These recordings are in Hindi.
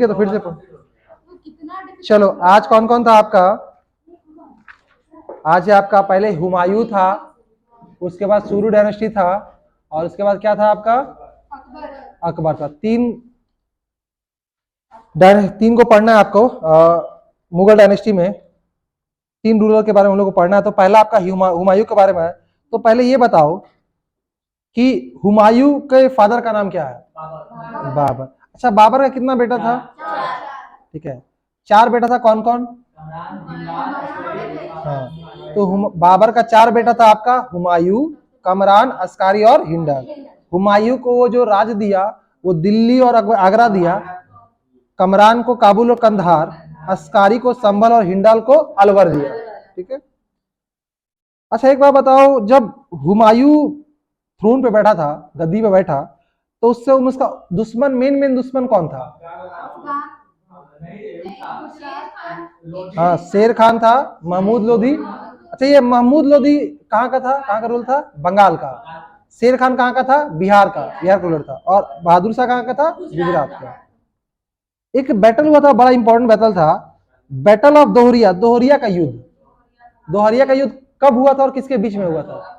तो फिर से चलो, आज कौन कौन था आपका? आज आपका पहले हुमायूं था, उसके बाद सुरू डायनेस्टी था, और उसके बाद क्या था आपका? अकबर था। तीन को पढ़ना है आपको। मुगल डायनेस्टी में 3 रूलर के बारे में हम लोग को पढ़ना है। तो पहला आपका हुमायूं के बारे में है। तो पहले ये बताओ कि हुमायूं के फादर का नाम क्या है? बाबर। अच्छा, बाबर का कितना बेटा था? ठीक है, 4 बेटा था। कौन कौन? हाँ, तो बाबर का 4 बेटा था आपका, हुमायूं, कमरान, अस्कारी और हिंडल। हुमायूं को वो जो राज दिया वो दिल्ली और आगरा दिया, कमरान को काबुल और कंधार, अस्कारी को संभल और हिंडल को अलवर दिया। ठीक है। अच्छा, एक बात बताओ, जब हुमायूं थ्रोन पे बैठा था, गद्दी पे बैठा, तो उससे उसका दुश्मन, मेन दुश्मन कौन था? हाँ, शेर खान था, महमूद लोधी। अच्छा, ये महमूद लोधी कहाँ का था? कहाँ का रूल था? बंगाल का। शेर खान कहाँ का था? बिहार का रूलर था। और बहादुर शाह कहाँ का था? गुजरात का। एक बैटल हुआ था, बड़ा इंपॉर्टेंट बैटल था, बैटल ऑफ दोहरिया, दोहरिया का युद्ध। दोहरिया का युद्ध कब हुआ था और किसके बीच में हुआ था?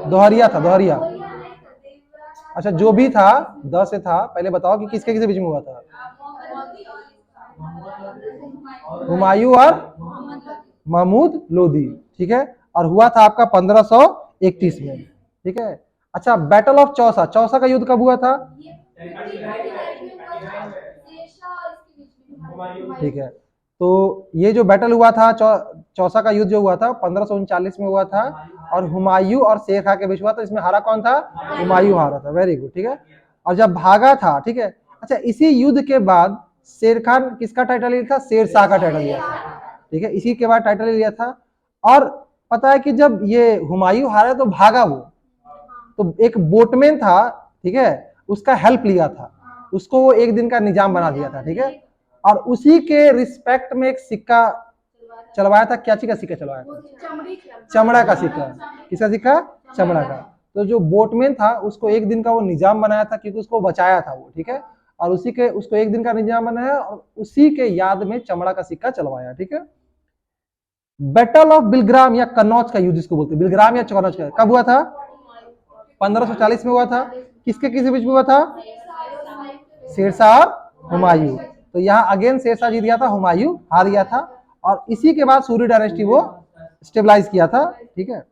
दोहरिया था, दोहरिया। अच्छा, जो भी था, 10 से था, पहले बताओ कि किसके किसके बीच में हुआ था? हुमायूं और महमूद लोधी। ठीक है, और हुआ था आपका 1531 में। ठीक है। अच्छा, बैटल ऑफ चौसा, चौसा का युद्ध कब हुआ था? ठीक है, तो ये जो बैटल हुआ था, चौसा का युद्ध जो हुआ था 1539 में हुआ था, और हुमायूं और शेर खान के बीच हुआ था। इसमें हारा कौन था? हुमायूं हारा था। Very good. ठीक है, और जब भागा था, ठीक है, अच्छा, इसी युद्ध के बाद शेर खान किसका टाइटल लिया था? शेर शाह का टाइटल लिया था। ठीक है, इसी के बाद टाइटल लिया था। और पता है कि जब ये हुमायूं हारा तो भागा वो, तो एक बोटमैन था, ठीक है, उसका हेल्प लिया था, उसको वो एक दिन का निजाम बना दिया था। ठीक है, और उसी के रिस्पेक्ट में एक सिक्का चलवाया था। क्या चीज का सिक्का चलवाया था? चमड़ा का सिक्का। किसका सिक्का? चमड़ा का। तो जो बोटमैन था उसको एक दिन का वो निजाम बनाया था, क्योंकि उसको बचाया था वो। ठीक है, और उसी के उसको एक दिन का निजाम बनाया और उसी के याद में चमड़ा का सिक्का चलवाया। ठीक है। बैटल ऑफ बिलग्राम या कन्नौज का युद्ध जिसको बोलते हैं, बिलग्राम या कन्नौज का, कब हुआ था? 1540 में हुआ था। किसके किसके बीच में हुआ था? शेरशाह और हुमायूं। तो यहाँ अगेन शेरशाह जीत गया था, हुमायूं हार गया था, और इसी के बाद सूरी डायनेस्टी वो स्टेबलाइज किया था। ठीक है।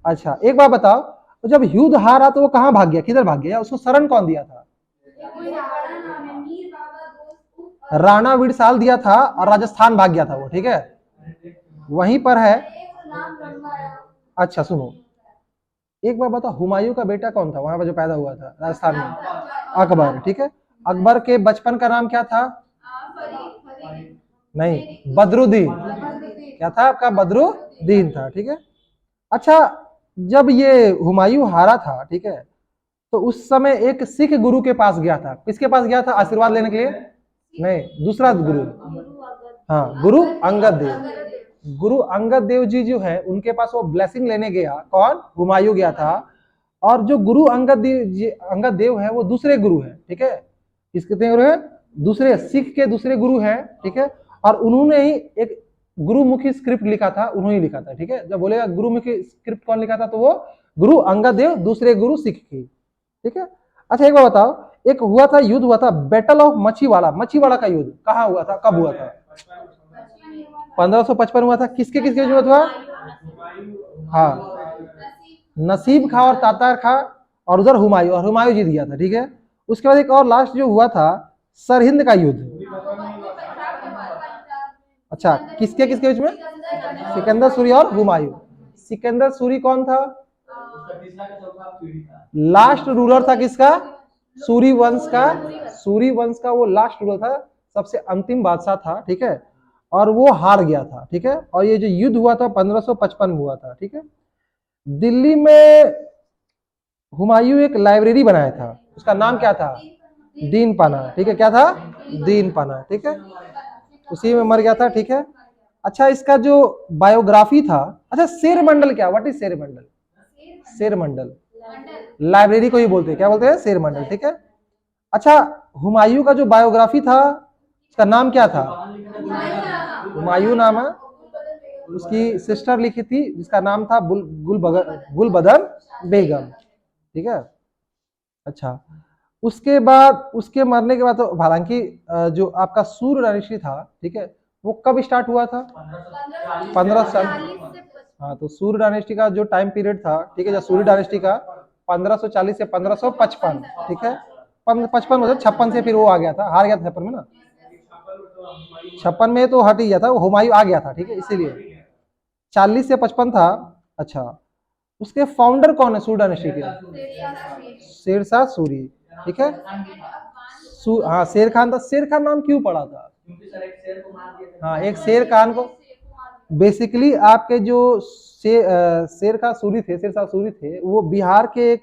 अच्छा, एक बात बताओ, तो जब युद्ध हारा तो वो कहाँ भाग गया? किधर भाग गया? उसको शरण कौन दिया था? राणा विरसाल दिया था, और राजस्थान भाग गया था वो। ठीक है, वहीं पर है। अच्छा सुनो, एक बार बताओ, हुमायूं का बेटा कौन था वहां पर जो पैदा हुआ था राजस्थान में? अकबर। ठीक है, अकबर के बचपन का नाम क्या था? नहीं, बदरुद्दीन। क्या था आपका? बदरुद्दीन था। ठीक है। अच्छा, जब ये हुमायूं हारा था, ठीक है, तो उस समय एक सिख गुरु के पास गया था। किसके पास गया था आशीर्वाद लेने के लिए? नहीं, दूसरा गुरु। हाँ, गुरु अंगद देव। गुरु अंगद देव जी जो है उनके पास वो ब्लेसिंग लेने गया। कौन? हुमायूं गया था। और जो गुरु अंगद देव है वो दूसरे गुरु है। ठीक है, किसके गुरु है? दूसरे सिख के दूसरे गुरु है। ठीक है, और उन्होंने ही एक गुरुमुखी स्क्रिप्ट लिखा था, उन्होंने लिखा था। ठीक है, जब बोलेगा गुरुमुखी स्क्रिप्ट कौन लिखा था, तो वो गुरु अंगद देव, दूसरे गुरु सिख की। ठीक है। अच्छा, एक बार बताओ, एक हुआ था युद्ध हुआ था बैटल ऑफ मछीवाड़ा। मछीवाड़ा का युद्ध कहाँ हुआ था, कब हुआ था? 1555 हुआ था। किसके किसके युद्ध हुआ? हाँ, नसीब खां और तातार खां, और उधर हुमायूं, और हुमायूं जीत गया था। ठीक है, उसके बाद एक और लास्ट जो हुआ था सरहिंद का युद्ध। अच्छा, किसके किसके बीच में? सिकंदर सूरी और हुमायूं। सिकंदर सूरी कौन था? लास्ट रूलर था किसका? सूरी वंश का। सूरी वंश का वो लास्ट रूलर था, सबसे अंतिम बादशाह था। ठीक है, और वो हार गया था। ठीक है, और ये जो युद्ध हुआ था 1555 में हुआ था। ठीक है, दिल्ली में हुमायूं एक लाइब्रेरी बनाया था, उसका नाम क्या था? दीन पाना। ठीक है, क्या था? दीन पाना। ठीक है, उसी में मर गया था। ठीक है। अच्छा, इसका जो बायोग्राफी था, अच्छा, शेर मंडल क्या? व्हाट इज शेर मंडल? शेर मंडल लाइब्रेरी को ही बोलते हैं, क्या बोलते हैं? शेर मंडल। ठीक है, अच्छा, हुमायूं का जो बायोग्राफी था उसका नाम क्या था? हुमायूं नाम है, उसकी सिस्टर लिखी थी जिसका नाम था गुलबदन बेगम, ठीक है। अच्छा, उसके बाद उसके मरने के बाद तो हालांकि जो आपका सूर्य डायनेस्टी था, ठीक है, वो कब स्टार्ट हुआ था? 1500। हाँ, तो सूर्य डायनेस्टी का जो टाइम पीरियड था, ठीक है, जो सूर्य डायनेस्टी का 1540 से 1555, ठीक है, 55 मतलब 56 से फिर वो आ गया था, हार गया था 56 में ना, 56 में तो हट ही गया था, वो हुमायूं आ गया था, ठीक है, इसीलिए 40 से 55 था। अच्छा, उसके फाउंडर कौन है सूर्य डायनेस्टी के? शेरशाह सूरी, ठीक है। हाँ, शेर खान था। शेर खान नाम क्यों पड़ा था? हाँ, एक शेर खान को बेसिकली आपके जो शेर खान सूरी थे, शेरशाह सूरी थे, वो बिहार के एक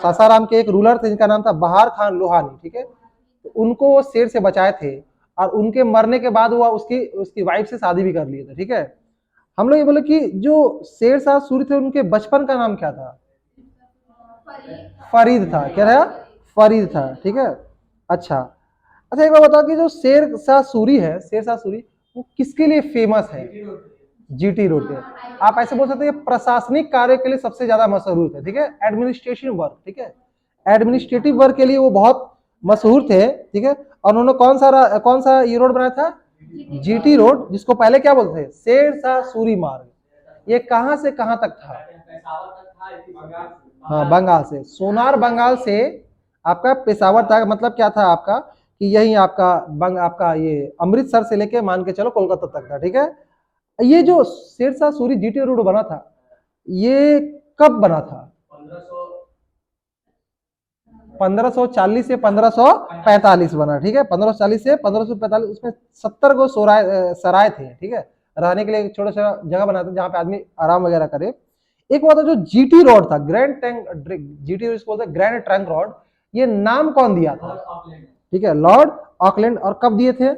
सासाराम के एक रूलर थे जिनका नाम था बहार खान लोहानी, ठीक है। तो उनको वो शेर से बचाए थे और उनके मरने के बाद वो उसकी उसकी वाइफ से शादी भी कर लिए थे, ठीक है। हम लोग ये बोले कि जो शेरशाह सूरी थे उनके बचपन का नाम क्या था? फरीद था। क्या था? फरीद था, ठीक है। अच्छा, अच्छा, एक बार बताओ कि जो शेरशाह सूरी है, शेरशाह सूरी, वो किसके लिए फेमस है? जीटी रोड पे। आप ऐसे बोल सकते हैं प्रशासनिक कार्य के लिए सबसे ज्यादा मशहूर थे, ठीक है, एडमिनिस्ट्रेशन वर्क, ठीक है, एडमिनिस्ट्रेटिव वर्क के लिए वो बहुत मशहूर थे, ठीक है। और उन्होंने कौन सा ये रोड बनाया था? जीटी रोड, जिसको पहले क्या बोलते थे? शेरशाह सूरी मार्ग। ये कहां से कहां तक था? हाँ, बंगाल से, सोनार बंगाल से आपका पेशावर तक, मतलब क्या था आपका कि यही आपका ये अमृतसर से लेके मान के चलो कोलकाता तक था, ठीक है। ये जो शेरशाह सूरी जीटी रोड बना था, ये कब बना था? 1540 से 1545 बना, ठीक है, 1540 से 1545। उसमें 70 को सराय थे, ठीक है, रहने के लिए एक छोटा सा जगह बनाते जहाँ पे आदमी आराम वगैरह करे। एक बात है, जो जीटी रोड था, ग्रैंड टैंक, जीटी रोड इसको बोलते हैं ग्रैंड ट्रंक रोड, ये नाम कौन दिया था? ठीक है, लॉर्ड ऑकलैंड। और कब दिए थे?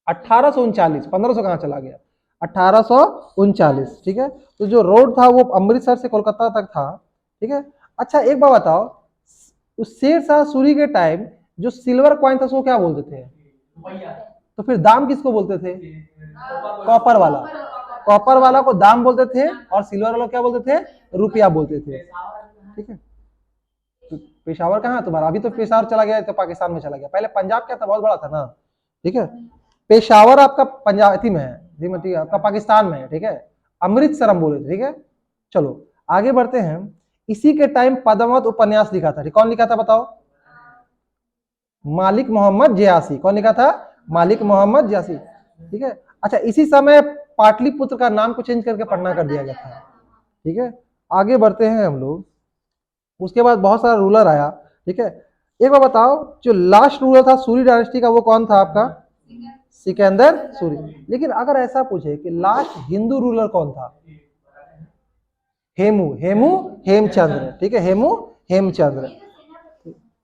1839। 1500 कहाँ चला गया? 1839, ठीक है। तो जो रोड था वो अमृतसर से कोलकाता तक था, ठीक है। अच्छा, एक बात बताओ, उस शेरशाह सूरी के टाइम जो सिल्वर कॉइन था उसको क्या बोलते थे? तो फिर दाम किसको बोलते थे? कॉपर वाला। कॉपर वाला को दाम बोलते थे और सिल्वर वाला क्या बोलते थे? रुपया बोलते थे, ठीक है। तो पेशावर कहाँ तुम्हारा? अभी तो पेशावर चला गया, तो पाकिस्तान में चला गया, पहले पंजाब क्या था, बहुत बड़ा था ना, ठीक है। पेशावर आपका पंजाब में है, ठीक है, आपका पाकिस्तान में है, ठीक है। अमृतसर हम बोले थे, ठीक है। चलो आगे बढ़ते हैं। इसी के टाइम पद्मावत उपन्यास लिखा था, कौन लिखा था बताओ? मालिक मोहम्मद जियासी। कौन लिखा था? मालिक मोहम्मद जियासी, ठीक है। अच्छा, इसी समय पाटलिपुत्र का नाम को चेंज करके पटना कर दिया गया था, ठीक है। आगे बढ़ते हैं हम लोग। उसके बाद बहुत सारा रूलर आया, ठीक है। एक बार बताओ, जो लास्ट रूलर था सूरी डायनेस्टी का वो कौन था आपका? सिकंदर सूरी। लेकिन अगर ऐसा पूछे कि लास्ट हिंदू रूलर कौन था? हेमू हेमचंद्र, ठीक है, हेमू हेमचंद्र।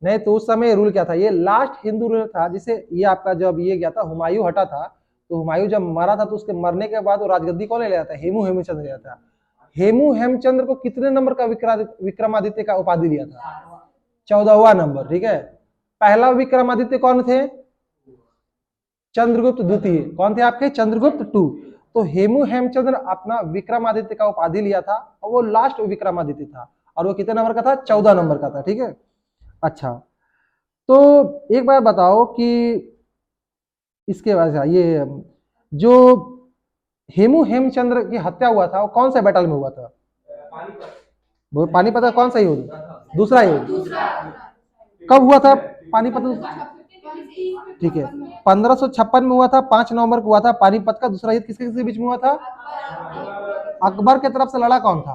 नहीं, तो उस समय रूल क्या था? ये लास्ट हिंदू रूलर था, जिसे ये आपका जब ये गया था, हुमायूं हटा था, तो हुमायूं जब मरा था तो उसके मरने के बाद वो राजगद्दी कौन ले लिया था? हेमू हेमचंद्र लिया था। हेमू हेमचंद्र को कितने नंबर का विक्रमादित्य का उपाधि लिया था? 14वां नंबर, ठीक है। पहला विक्रमादित्य कौन थे? चंद्रगुप्त द्वितीय। कौन थे आपके? चंद्रगुप्त टू। तो हेमू हेमचंद्र अपना विक्रमादित्य का उपाधि लिया था और वो लास्ट विक्रमादित्य था, और वो कितने नंबर का था? 14 नंबर का था, ठीक है। अच्छा, तो एक बार बताओ कि इसके बाद ये जो हेमू हेमचंद्र की हत्या हुआ था वो कौन से बैटल में हुआ था? वो पानीपत का कौन सा युद्ध? दूसरा युद्ध। कब हुआ था पानीपत? ठीक है, 1556 में हुआ था, 5 नवंबर को हुआ था पानीपत का दूसरा युद्ध। किसके किसके बीच में हुआ था? अकबर के तरफ से लड़ा कौन था?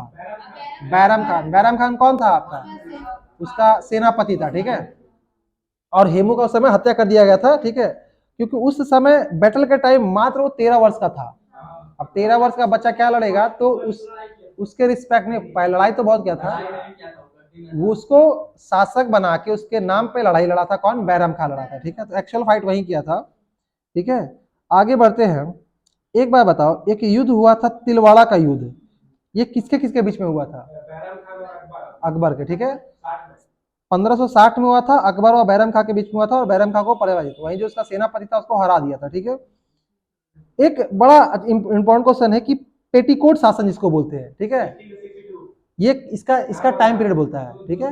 बैरम खान। बैरम खान कौन था आपका? उसका सेनापति था, ठीक है। और हेमू का उस समय हत्या कर दिया गया था, ठीक है, क्योंकि उस समय बैटल के टाइम मात्र वो 13 वर्ष का था। अब 13 वर्ष का बच्चा क्या लड़ेगा? तो उसके रिस्पेक्ट में लड़ाई तो बहुत क्या था, वो उसको शासक बना के उसके नाम पे लड़ाई लड़ा था। कौन? बैरम खान लड़ा था, ठीक है। तो एक्चुअल फाइट वही किया था, ठीक है। आगे बढ़ते हैं। एक बार बताओ, एक युद्ध हुआ था तिलवाड़ा का युद्ध, ये किसके किसके बीच में हुआ था? अकबर के, ठीक है। 1560 में हुआ था, अकबर और बैरम खां के बीच में हुआ था और बैरम खां को पराजित, वहीं जो उसका सेनापति था उसको हरा दिया था। ठीक है, एक बड़ा इंपॉर्टेंट क्वेश्चन है कि पेटीकोट शासन जिसको बोलते हैं, ठीक है, ये इसका इसका टाइम पीरियड बोलता है। ठीक है,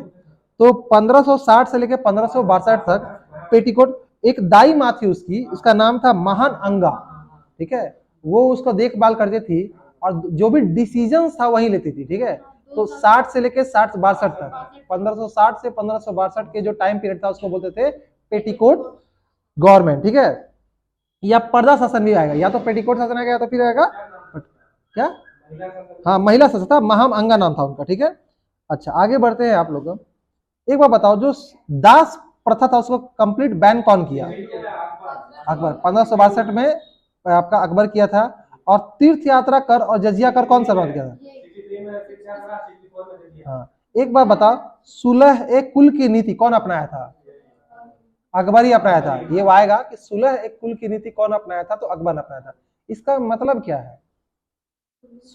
तो 1560 से लेकर 1562 तक पेटीकोट, एक दाई माँ थी उसकी, उसका नाम था महान अंगा। ठीक है, वो उसको देखभाल करती थी और जो भी डिसीजन था वही लेती थी। ठीक है, तो 60 से लेकर 62 तक, 1560 से 1562 के जो टाइम पीरियड था उसको बोलते थे पेटीकोट गवर्नमेंट। ठीक है, या पर्दा शासन भी आएगा, या तो पेटीकोट शासन आएगा या तो फिर आएगा क्या, हाँ महिला शासन था, महाम अंगा नाम था उनका। ठीक है, अच्छा आगे बढ़ते हैं आप लोग। एक बार बताओ, जो दास प्रथा था उसको कंप्लीट बैन कौन किया? अकबर, 1562 में आपका अकबर किया था। और तीर्थ यात्रा कर और जजिया कर कौन सा बंद किया था? हाँ, एक बार बताओ, सुलह एक कुल की नीति कौन अपनाया था? अकबर ही अपनाया था। ये आएगा कि सुलह एक कुल की नीति कौन अपनाया था? तो अकबर ने अपनाया था। इसका मतलब क्या है?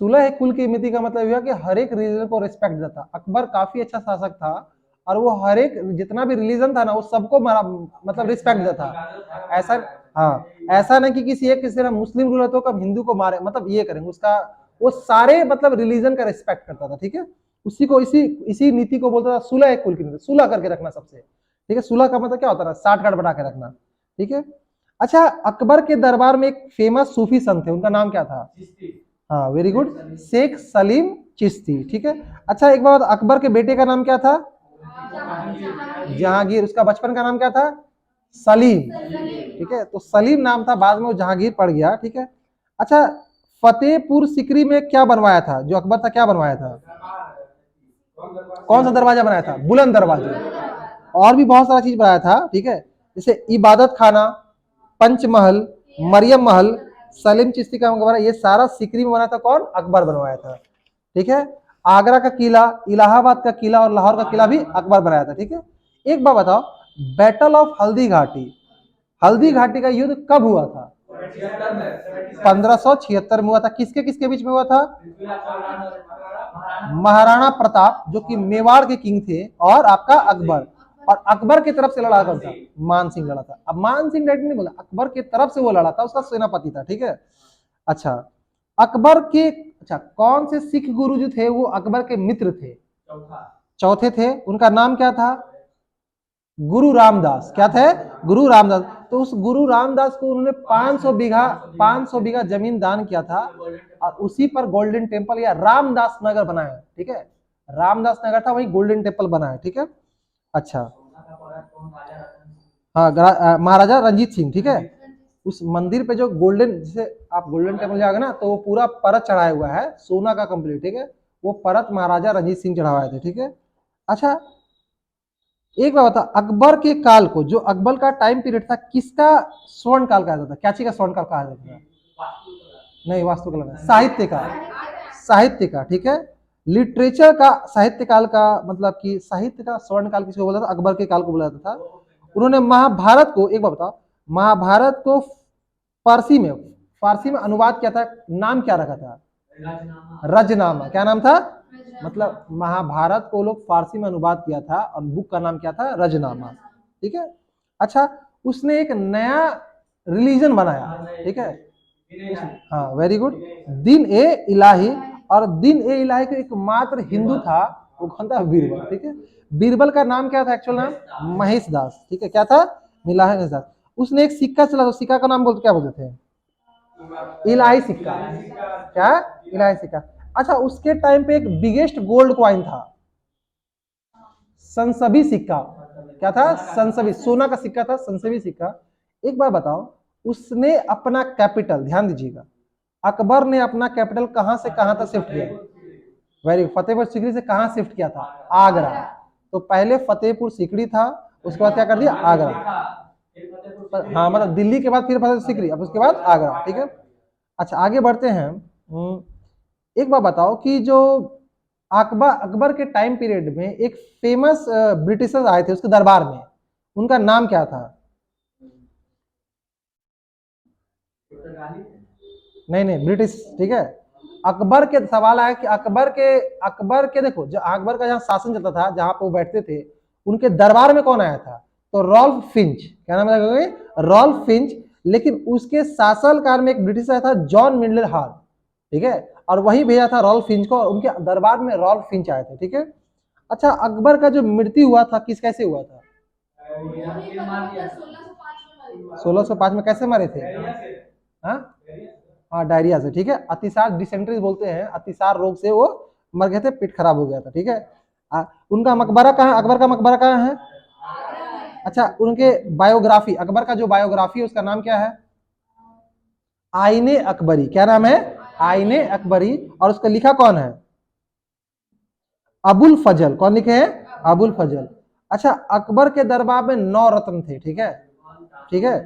सुलह एक कुल की नीति का मतलब यह कि हर एक रिलीजन को रिस्पेक्ट देता। अकबर काफी अच्छा शासक था और वो हर एक जितना भी रिलीजन था ना वो सबको मतलब रिस्पेक्ट देता। ऐसा, हाँ, ऐसा नहीं कि किसी एक किसी मुस्लिम रूलर तो कब हिंदू को मारे, मतलब ये करेंगे उसका, वो सारे मतलब रिलीजन का रिस्पेक्ट करता था। ठीक है, उसी को इसी नीति को बोलता था सुलह एक कुल की नीति, सुलह करके रखना सबसे। ठीक है, सुलह का मतलब क्या होता है? साठ गांठ बढ़ा के रखना। ठीक है, अच्छा अकबर के दरबार में एक फेमस सूफी संत थे, उनका नाम क्या था? हाँ वेरी गुड, शेख सलीम चिश्ती। ठीक है, अच्छा एक बार अकबर के बेटे का नाम क्या था? जहांगीर। उसका बचपन का नाम क्या था? सलीम। ठीक है, तो सलीम नाम था, बाद में वो जहांगीर पड़ गया। ठीक है, अच्छा फतेहपुर सिकरी में क्या बनवाया था जो अकबर था, क्या बनवाया था? कौन सा दरवाजा बनाया था? बुलंद दरवाजा। और भी बहुत सारा चीज बनाया था। ठीक है, जैसे इबादत खाना, पंचमहल, मरियम महल, सलीम चिश्ती का मकबरा, ये सारा सिकरी में बना था। कौन? अकबर बनवाया था। ठीक है, आगरा का किला, इलाहाबाद का किला और लाहौर का किला भी अकबर बनाया था। ठीक है, एक बात बताओ, बैटल ऑफ हल्दी घाटी, हल्दी घाटी का युद्ध कब हुआ था? 1576 में हुआ था। किसके किसके बीच में हुआ था? महाराणा प्रताप जो कि मेवाड़ के किंग थे और आपका अकबर। और अकबर की तरफ से लड़ा कौन था? मान सिंह लड़ा था। अब मान सिंह डायरेक्ट नहीं बोला, अकबर की तरफ से वो लड़ा था, उसका सेनापति था। ठीक है, अच्छा अकबर के, अच्छा कौन से सिख गुरु जो थे वो अकबर के मित्र थे? चौथे थे, उनका नाम क्या था? गुरु रामदास। क्या थे? गुरु रामदास। तो उस गुरु रामदास को उन्होंने 500 बीघा जमीन दान किया था और उसी पर गोल्डन टेम्पल या रामदास नगर बनाया। ठीक है, रामदास नगर था, वही गोल्डन टेम्पल बनाया। ठीक है, अच्छा हाँ महाराजा रंजीत सिंह। ठीक है, उस मंदिर पे जो गोल्डन, जैसे आप गोल्डन टेम्पल जाओगे ना तो वो पूरा परत चढ़ाया हुआ है सोना का कंप्लीट। ठीक है, वो परत महाराजा रंजीत सिंह चढ़ाए थे। ठीक है, अच्छा एक बात बता, अकबर के काल को, जो अकबर का टाइम पीरियड था, किसका स्वर्ण काल कहा जाता था? क्या चीज का स्वर्ण काल कहा जाता था? नहीं, वास्तुकला नहीं, साहित्य का, साहित्य का। ठीक है, लिटरेचर का साहित्य काल का, मतलब कि साहित्य का स्वर्ण काल किसको बोला था? अकबर के काल को बोला जाता था। उन्होंने महाभारत को, एक बार बताओ, महाभारत को फारसी में अनुवाद किया था, नाम क्या रखा था? रजनामा। क्या नाम था? मतलब महाभारत को लोग फारसी में अनुवाद किया था और बुक का नाम क्या था? रजनामा। ठीक है, अच्छा उसने एक नया रिलीजन बनाया। ठीक है, हाँ वेरी गुड, दिन ए इलाही। और दिन ए इलाही को एकमात्र हिंदू था, वो कौन था? बीरबल। ठीक है, बीरबल का नाम क्या था? एक्चुअल नाम महेश दास। ठीक है, क्या था? महेश दास। उसने एक सिक्का चला, तो सिक्का का नाम बोलते क्या बोलते थे? इलाही सिक्का। क्या? इलाही सिक्का। अच्छा उसके टाइम पे एक बिगेस्ट गोल्ड कॉइन था, संसबी सिक्का। क्या था? संसबी, सोना का सिक्का था, संसबी सिक्का। एक बार बताओ, उसने अपना कैपिटल, ध्यान दीजिएगा, अकबर ने अपना कैपिटल कहां से कहां तक शिफ्ट किया? वेरी, फतेहपुर सिकरी से कहां शिफ्ट किया था? आगरा। तो पहले फतेहपुर सिकरी था, उसके बाद क्या कर दिया? आगरा। हाँ मतलब दिल्ली के बाद फिर फतेहपुर सिकरी, अब उसके बाद आगरा। ठीक है, अच्छा आगे बढ़ते हैं। एक बात बताओ कि जो अकबर अकबर के टाइम पीरियड में एक फेमस ब्रिटिशर्स आए थे उसके दरबार में, उनका नाम क्या था? नहीं नहीं, ब्रिटिश। ठीक है, अकबर के सवाल आया कि अकबर के देखो, जो अकबर का जहाँ शासन चलता था, जहां पे वो बैठते थे, उनके दरबार में कौन आया था? तो रॉल्फ फिंच। क्या नाम है? Rolf Finch. लेकिन उसके शासनकाल में एक ब्रिटिश आया था, जॉन मिडलर हाल, ठीक है, और वही भेजा था रॉल्फ फिंच को, और उनके दरबार में रॉल्फ फिंच आए थे, ठीक है। अच्छा, अकबर का जो मृत्यु हुआ था किस कैसे हुआ था? 1605 में कैसे मरे थे? हाँ हाँ, डायरिया से, ठीक है। अतिसार डिसेंट्री बोलते हैं, अतिसार रोग से वो मर गए थे, पेट खराब हो गया था, ठीक है। उनका मकबरा कहाँ, अकबर का मकबरा कहाँ है? अच्छा, उनके बायोग्राफी, अकबर का जो बायोग्राफी है उसका नाम क्या है? आईने अकबरी। क्या नाम है? आईने अकबरी। और उसका लिखा कौन है? अबुल फजल। कौन लिखे हैं? अबुल फजल। अच्छा, अकबर के दरबार में 9 रत्न थे, ठीक है, ठीक है,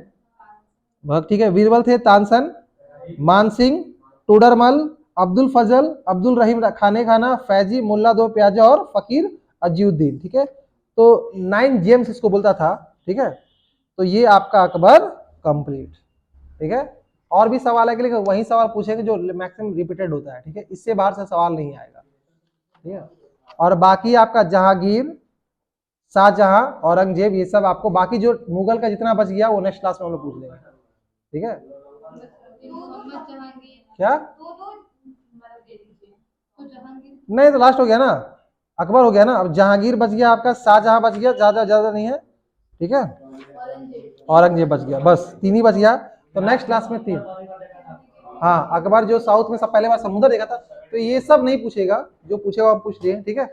ठीक है। बीरबल थे, तानसन, मानसिंह, टोडरमल, अब्दुल फजल, अब्दुल रहीम खाने खाना, फैजी, मुल्ला दो प्याजा और फकीर अजीउद्दीन, ठीक है। तो 9 जेम्स इसको बोलता था, ठीक है। तो ये आपका अकबर कंप्लीट, ठीक है। और भी सवाल है कि लेकिन वही सवाल पूछेंगे जो मैक्सिमम रिपीटेड होता है, ठीक है, इससे बाहर से सवाल नहीं आएगा, ठीक है। और बाकी आपका जहांगीर, शाहजहां, औरंगजेब, ये सब आपको बाकी जो मुगल का जितना बच गया वो नेक्स्ट क्लास में हम लोग पूछ लेंगे, ठीक है। क्या नहीं, तो लास्ट हो गया ना, अकबर हो गया ना। अब जहांगीर बच गया आपका, शाहजहां बच गया, ज्यादा ज्यादा नहीं है, ठीक है, औरंगजेब बच गया, बस 3 ही बच गया। तो नेक्स्ट क्लास में 3। हाँ, अकबर जो साउथ में सब पहले बार समुद्र देखा था, तो ये सब नहीं पूछेगा, जो पूछेगा आप पूछ लिए, ठीक है।